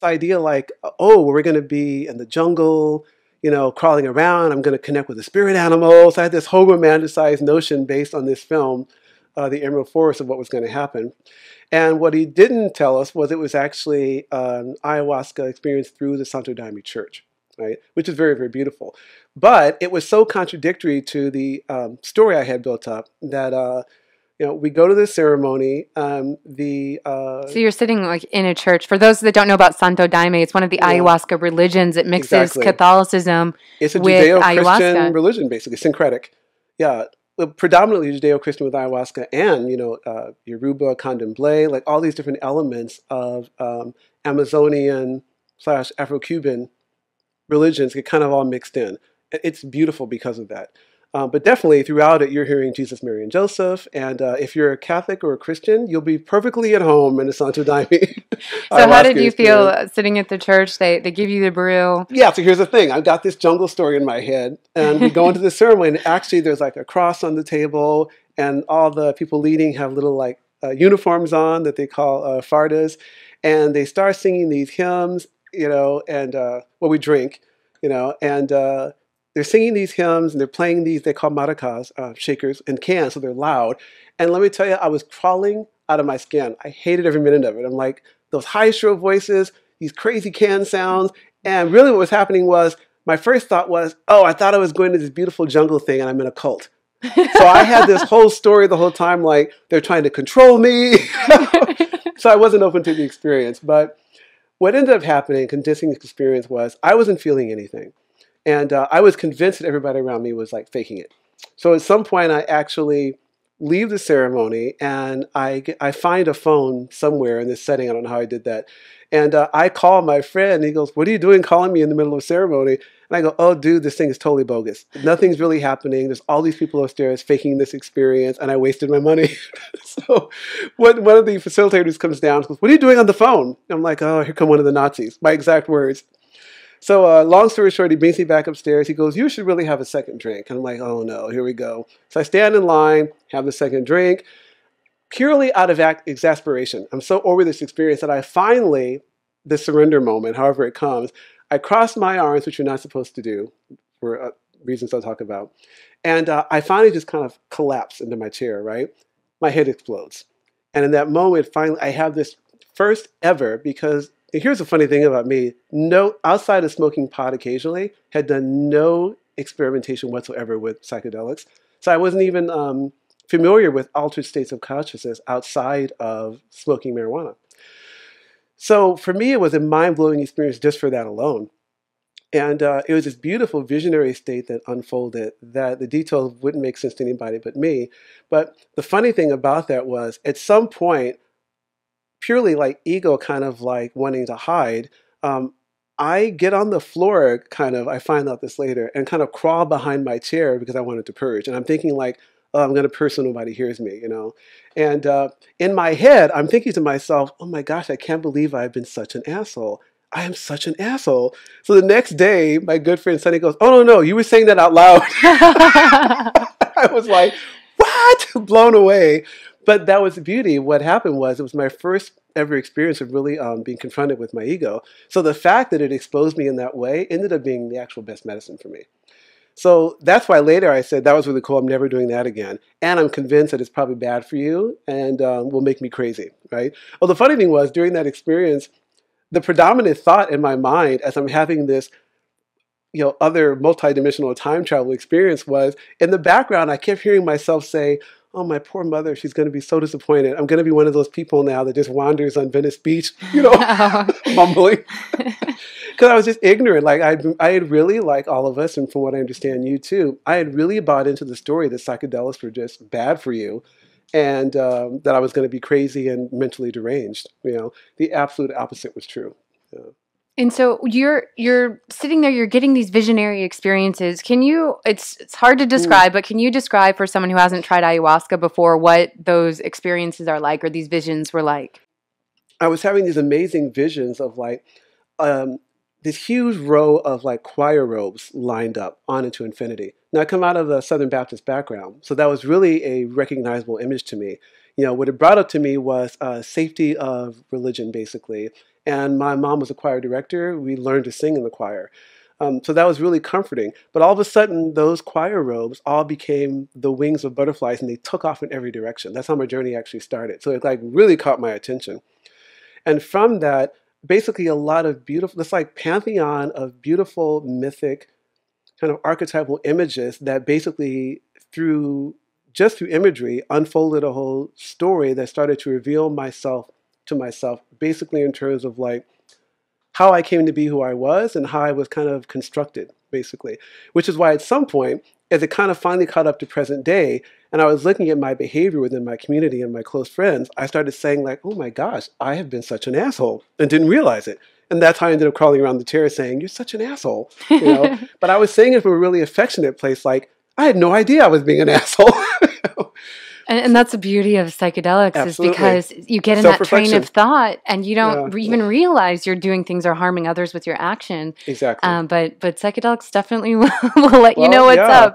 idea like, oh, we're going to be in the jungle, you know, crawling around. I'm going to connect with the spirit animals. I had this whole romanticized notion based on this film, The Emerald Forest, of what was going to happen. And what he didn't tell us was it was actually an ayahuasca experience through the Santo Daime Church, right? Which is very, very beautiful. But it was so contradictory to the story I had built up that, you know, we go to this ceremony. So you're sitting like in a church. For those that don't know about Santo Daime, it's one of the ayahuasca religions. It mixes Catholicism it's a with Judeo-Christian ayahuasca. religion, basically, syncretic. Yeah, predominantly Judeo-Christian with ayahuasca and, you know, Yoruba, Candomblé, like all these different elements of Amazonian / Afro-Cuban religions get kind of all mixed in. It's beautiful because of that. But definitely throughout it, you're hearing Jesus, Mary, and Joseph. And if you're a Catholic or a Christian, you'll be perfectly at home in the Santo Daime. So how did you feel sitting at the church? They give you the brew. Yeah, so here's the thing. I've got this jungle story in my head. And we go into the ceremony, and actually there's like a cross on the table, and all the people leading have little like uniforms on that they call fardas. And they start singing these hymns, you know, and well, we drink, you know, and they're singing these hymns and they're playing these, they call maracas, shakers, and cans, so they're loud. And let me tell you, I was crawling out of my skin. I hated every minute of it. I'm like, those high shrill voices, these crazy can sounds. And really what was happening was, my first thought was, oh, I thought I was going to this beautiful jungle thing and I'm in a cult. So I had this whole story the whole time, like they're trying to control me. So I wasn't open to the experience. But what ended up happening, condensing the experience, was I wasn't feeling anything. And I was convinced that everybody around me was like faking it. So at some point I actually leave the ceremony and I find a phone somewhere in this setting. I don't know how I did that. And I call my friend and he goes, what are you doing calling me in the middle of a ceremony? And I go, oh, dude, this thing is totally bogus. Nothing's really happening. There's all these people upstairs faking this experience and I wasted my money. So one of the facilitators comes down and goes, what are you doing on the phone? And I'm like, oh, here come one of the Nazis. My exact words. So long story short, he brings me back upstairs. He goes, you should really have a second drink. And I'm like, oh no, here we go. So I stand in line, have the second drink, purely out of exasperation. I'm so over this experience that I finally, the surrender moment, however it comes, I cross my arms, which you're not supposed to do for reasons I'll talk about. And I finally just kind of collapse into my chair, right? My head explodes. And in that moment, finally, I have this first ever, because here's the funny thing about me. No, outside of smoking pot occasionally, had done no experimentation whatsoever with psychedelics. So I wasn't even familiar with altered states of consciousness outside of smoking marijuana. So for me, it was a mind-blowing experience just for that alone. And it was this beautiful visionary state that unfolded that the details wouldn't make sense to anybody but me. But the funny thing about that was, at some point, purely like ego kind of like wanting to hide, I get on the floor kind of, I find out this later, and kind of crawl behind my chair because I wanted to purge. And I'm thinking like, oh, I'm going to purge so nobody hears me, you know. And in my head, I'm thinking to myself, oh my gosh, I can't believe I've been such an asshole. I am such an asshole. So the next day, my good friend Sonny goes, oh, no, you were saying that out loud. I was like, what? Blown away. But that was the beauty. What happened was, it was my first ever experience of really being confronted with my ego. So the fact that it exposed me in that way ended up being the actual best medicine for me. So that's why later I said, that was really cool. I'm never doing that again. And I'm convinced that it's probably bad for you and will make me crazy, right? Well, the funny thing was, during that experience, the predominant thought in my mind as I'm having this, you know, other multidimensional time travel experience was, in the background, I kept hearing myself say, oh, my poor mother, she's going to be so disappointed. I'm going to be one of those people now that just wanders on Venice Beach, you know, mumbling. Because I was just ignorant. Like I had really, like all of us, and from what I understand, you too, I had really bought into the story that psychedelics were just bad for you, and that I was going to be crazy and mentally deranged. You know, the absolute opposite was true. Yeah. And so you're sitting there, you're getting these visionary experiences. Can you, it's hard to describe, but can you describe for someone who hasn't tried ayahuasca before what those experiences are like, or these visions were like? I was having these amazing visions of like this huge row of like choir robes lined up on into infinity. Now I come out of a Southern Baptist background, so that was really a recognizable image to me. what it brought up to me was safety of religion, basically. And my mom was a choir director. We learned to sing in the choir. So that was really comforting. But all of a sudden, those choir robes all became the wings of butterflies, and they took off in every direction. That's how my journey actually started. So it like really caught my attention. And from that, basically a lot of beautiful, this like pantheon of beautiful, mythic, kind of archetypal images that basically just through imagery, unfolded a whole story that started to reveal myself to myself, basically in terms of like how I came to be who I was and how I was kind of constructed, basically. Which is why at some point, as it kind of finally caught up to present day, and I was looking at my behavior within my community and my close friends, I started saying like, oh my gosh, I have been such an asshole, and didn't realize it. And that's how I ended up crawling around the terrace saying, you're such an asshole, But I was saying it from a really affectionate place, like, I had no idea I was being an asshole. And that's the beauty of psychedelics. Absolutely. Is because you get in that train of thought and you don't even realize you're doing things or harming others with your action. Exactly. But psychedelics definitely will let you know what's up.